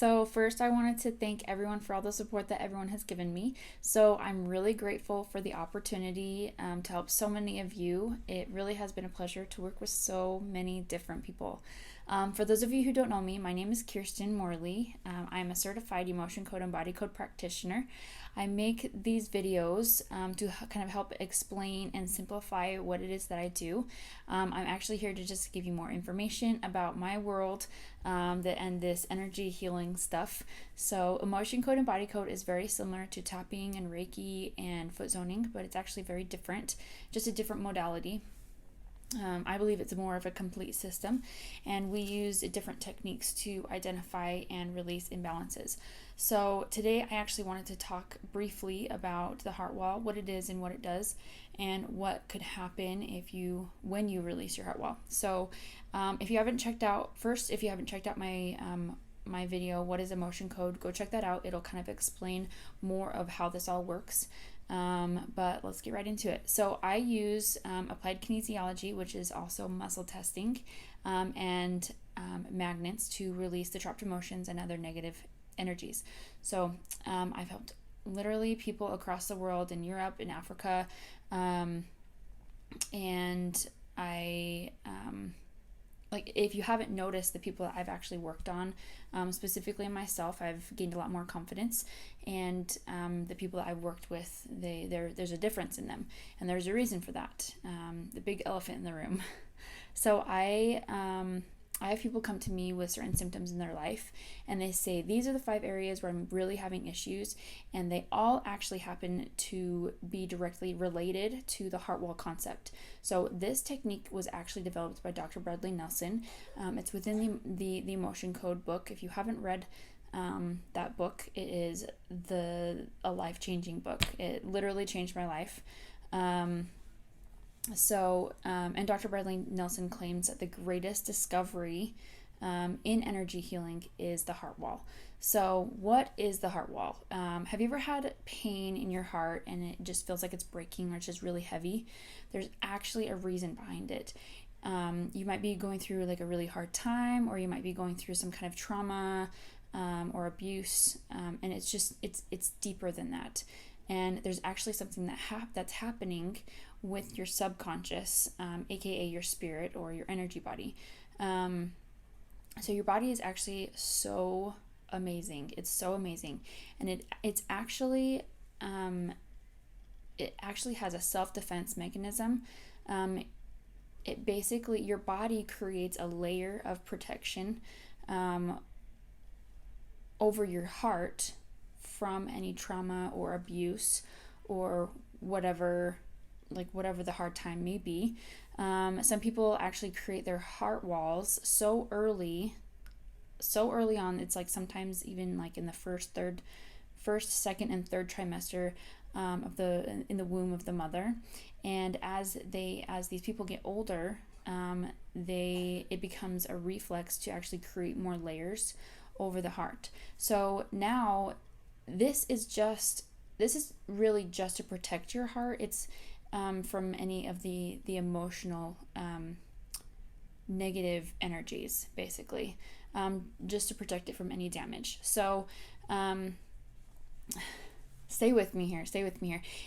So first I wanted to thank everyone for all the support that everyone has given me. So I'm really grateful for the opportunity to help so many of you. It really has been a pleasure to work with so many different people. For those of you who don't know me, my name is Kirsten Morley. I'm a certified emotion code and body code practitioner. I make these videos to kind of help explain and simplify what it is that I do. I'm actually here to just give you more information about my world and this energy healing stuff. So emotion code and body code is very similar to tapping and Reiki and foot zoning, but it's actually very different, just a different modality. I believe it's more of a complete system, and we use different techniques to identify and release imbalances. So today I actually wanted to talk briefly about the heart wall, what it is and what it does, and what could happen when you release your heart wall. So if you haven't checked out my video, What is Emotion Code, go check that out. It'll kind of explain more of how this all works. But let's get right into it. So I use applied kinesiology, which is also muscle testing, and magnets to release the trapped emotions and other negative energies. So I've helped literally people across the world, in Europe, in Africa, and I if you haven't noticed, the people that I've actually worked on, specifically myself, I've gained a lot more confidence, and the people that I've worked with, there's a difference in them, and there's a reason for that. The big elephant in the room. So I have people come to me with certain symptoms in their life, and they say, these are the 5 areas where I'm really having issues, and they all actually happen to be directly related to the heart wall concept. So this technique was actually developed by Dr. Bradley Nelson. It's within the Emotion Code book. If you haven't read that book, it is a life-changing book. It literally changed my life. And Dr. Bradley Nelson claims that the greatest discovery in energy healing is the heart wall. So what is the heart wall? Have you ever had pain in your heart and it just feels like it's breaking or it's just really heavy? There's actually a reason behind it. You might be going through like a really hard time, or you might be going through some kind of trauma or abuse, and it's deeper than that. And there's actually something that's happening with your subconscious, aka your spirit or your energy body. So your body is actually so amazing. It's so amazing, and it actually has a self-defense mechanism. It basically, your body creates a layer of protection over your heart from any trauma or abuse or whatever the hard time may be. Some people actually create their heart walls so early on. It's like sometimes even like in the first, second, and third trimester in the womb of the mother. And as these people get older, it becomes a reflex to actually create more layers over the heart. So now this is really just to protect your heart. It's from any of the emotional negative energies, basically, just to protect it from any damage. So stay with me here.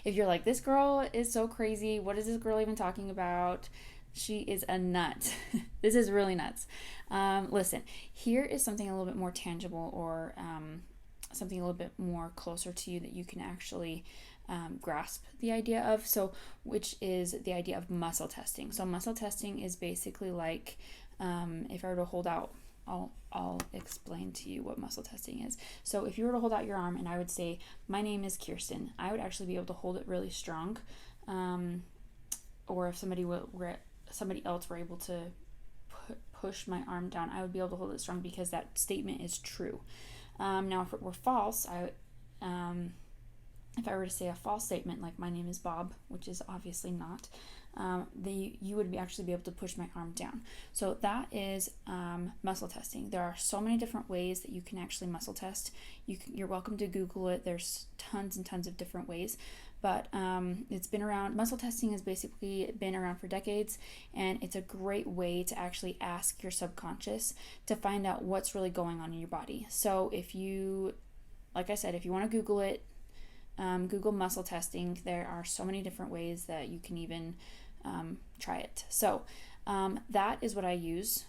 If you're like, this girl is so crazy, what is this girl even talking about? She is a nut. This is really nuts. Listen, here is something a little bit more tangible, or something a little bit more closer to you that you can actually grasp the idea of. So, which is the idea of muscle testing. So muscle testing is basically like, if I were to hold out, I'll explain to you what muscle testing is. So if you were to hold out your arm and I would say, my name is Kirsten, I would actually be able to hold it really strong. Or if somebody else were able to push my arm down, I would be able to hold it strong, because that statement is true. Now, if it were false, if I were to say a false statement like, my name is Bob, which is obviously not, you would actually be able to push my arm down. So that is muscle testing. There are so many different ways that you can actually muscle test. You're welcome to Google it. There's tons and tons of different ways. But it's been around. Muscle testing has basically been around for decades, and it's a great way to actually ask your subconscious to find out what's really going on in your body. So like I said, if you want to Google it, Google muscle testing. There are so many different ways that you can even try it. So that is what I use.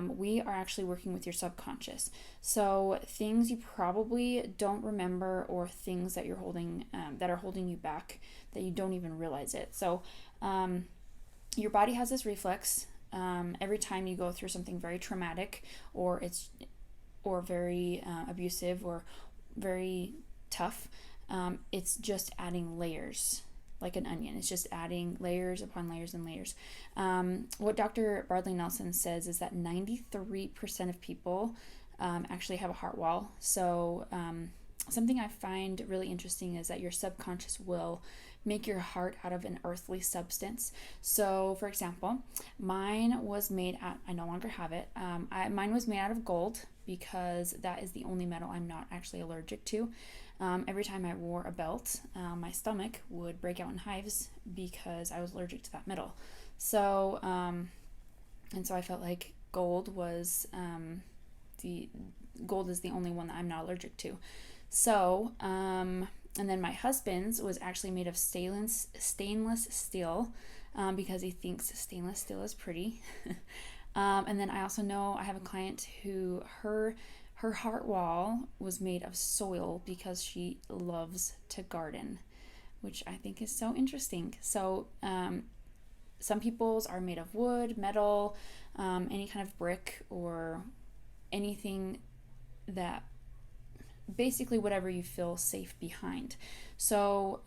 We are actually working with your subconscious. So things you probably don't remember, or things that you're holding that are holding you back that you don't even realize it. So your body has this reflex every time you go through something very traumatic, or very abusive, or very tough. It's just adding layers, like an onion. It's just adding layers upon layers and layers. What Dr. Bardley Nelson says is that 93% of people actually have a heart wall. So something I find really interesting is that your subconscious will make your heart out of an earthly substance. So, for example, mine was made out, I no longer have it. Mine was made out of gold, because that is the only metal I'm not actually allergic to. Every time I wore a belt, my stomach would break out in hives because I was allergic to that metal. So, and so I felt like gold is the only one that I'm not allergic to. So, and then my husband's was actually made of stainless steel, because he thinks stainless steel is pretty. And then I also know I have a client who her heart wall was made of soil, because she loves to garden, which I think is so interesting. So some people's are made of wood, metal, any kind of brick, or anything that basically whatever you feel safe behind. So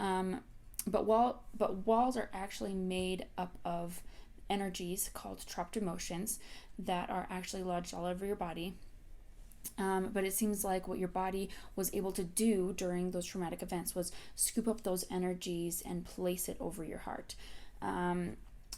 but walls are actually made up of energies called trapped emotions that are actually lodged all over your body. But it seems like what your body was able to do during those traumatic events was scoop up those energies and place it over your heart.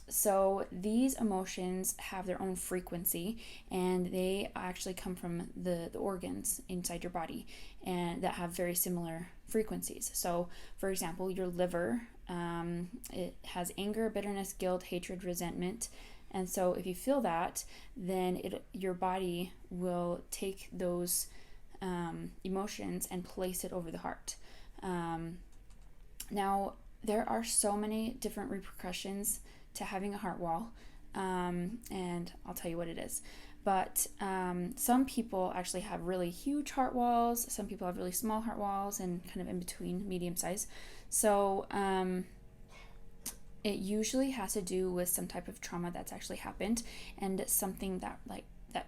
So these emotions have their own frequency, and they actually come from the organs inside your body, and that have very similar frequencies. So, for example, your liver, it has anger, bitterness, guilt, hatred, resentment. And so if you feel that, then your body will take those emotions and place it over the heart. Now, there are so many different repercussions to having a heart wall, and I'll tell you what it is. But some people actually have really huge heart walls. Some people have really small heart walls, and kind of in between, medium size. So it usually has to do with some type of trauma that's actually happened, and something that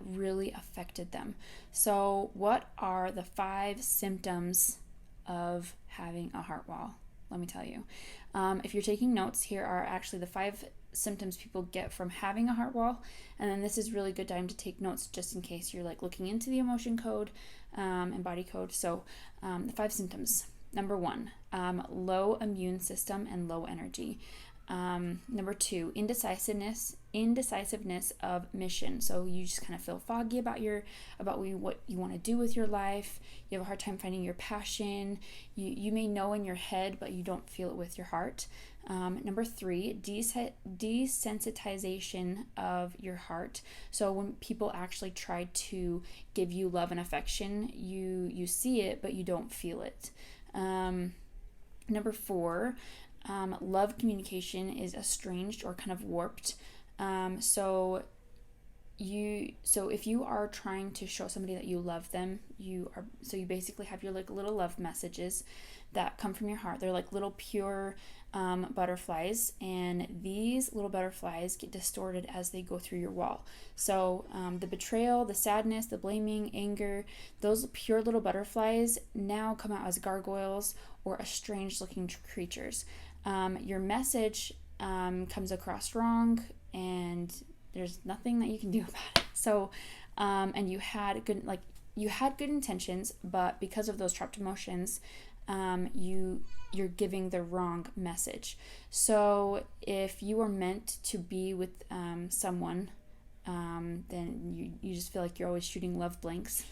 really affected them. So what are the 5 symptoms of having a heart wall? Let me tell you. If you're taking notes, here are actually the 5 symptoms people get from having a heart wall. And then this is really good time to take notes, just in case you're looking into the emotion code and body code. So the 5 symptoms. Number 1, low immune system and low energy. Number 2, indecisiveness of mission. So you just kind of feel foggy about what you want to do with your life. You have a hard time finding your passion. You may know in your head, but you don't feel it with your heart. Number 3, desensitization of your heart. So when people actually try to give you love and affection, you see it, but you don't feel it. Number 4, love communication is estranged or kind of warped. So if you are trying to show somebody that you love them, you basically have your little love messages that come from your heart. They're like little pure butterflies, and these little butterflies get distorted as they go through your wall. So the betrayal, the sadness, the blaming, anger, those pure little butterflies now come out as gargoyles or estranged looking creatures. Your message comes across wrong, and there's nothing that you can do about it. So and you had good intentions, but because of those trapped emotions, you're giving the wrong message. So if you are meant to be with someone, then you just feel like you're always shooting love blanks.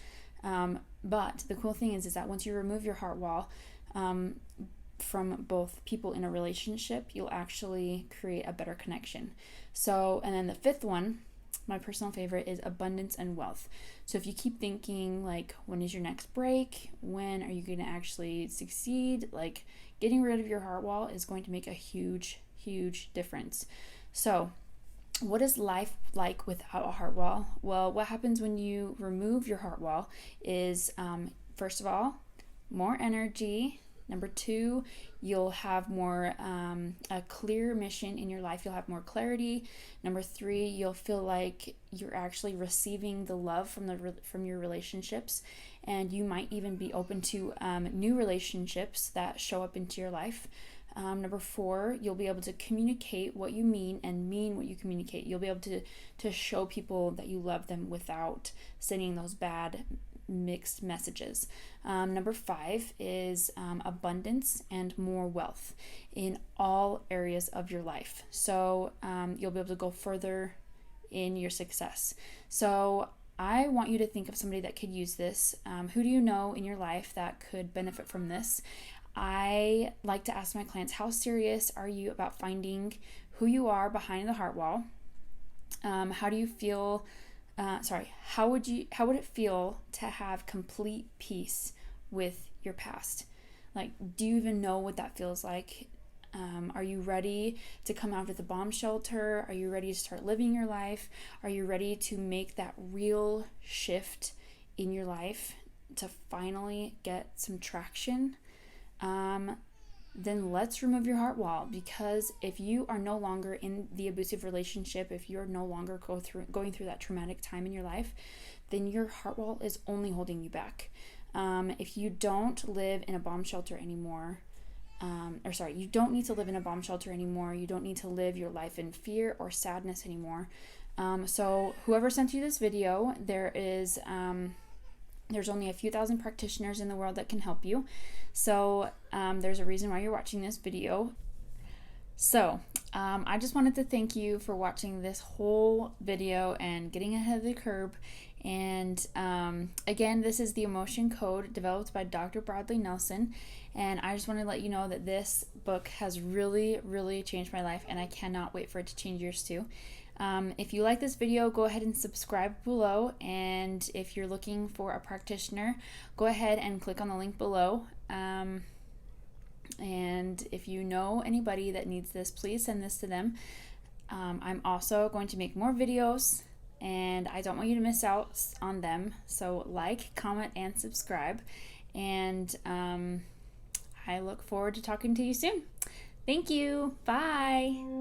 But the cool thing is that once you remove your heart wall from both people in a relationship, you'll actually create a better connection. So, and then the fifth one, my personal favorite, is abundance and wealth. So if you keep thinking like, when is your next break? When are you going to actually succeed? Like, getting rid of your heart wall is going to make a huge, huge difference. So what is life like without a heart wall? Well, what happens when you remove your heart wall is, first of all, more energy. Number 2, you'll have more a clear mission in your life. You'll have more clarity. Number 3, you'll feel like you're actually receiving the love from your relationships, and you might even be open to new relationships that show up into your life. Number 4, you'll be able to communicate what you mean and mean what you communicate. You'll be able to show people that you love them without sending those bad mixed messages. Number 5 is abundance and more wealth in all areas of your life. So you'll be able to go further in your success. So I want you to think of somebody that could use this. Who do you know in your life that could benefit from this? I like to ask my clients, how serious are you about finding who you are behind the heart wall? How do you feel? How would it feel to have complete peace with your past? Like, do you even know what that feels like? Are you ready to come out of the bomb shelter? Are you ready to start living your life? Are you ready to make that real shift in your life to finally get some traction? Then let's remove your heart wall, because if you are no longer in the abusive relationship, if you're no longer going through that traumatic time in your life, then your heart wall is only holding you back. If you don't live in a bomb shelter anymore, you don't need to live in a bomb shelter anymore. You don't need to live your life in fear or sadness anymore. So whoever sent you this video, there's only a few thousand practitioners in the world that can help you. So there's a reason why you're watching this video. So I just wanted to thank you for watching this whole video and getting ahead of the curve. And again, this is the Emotion Code developed by Dr. Bradley Nelson. And I just want to let you know that this book has really, really changed my life, and I cannot wait for it to change yours too. If you like this video, go ahead and subscribe below, and if you're looking for a practitioner, go ahead and click on the link below. And if you know anybody that needs this, please send this to them. I'm also going to make more videos, and I don't want you to miss out on them. So like, comment, and subscribe. And I look forward to talking to you soon. Thank you. Bye.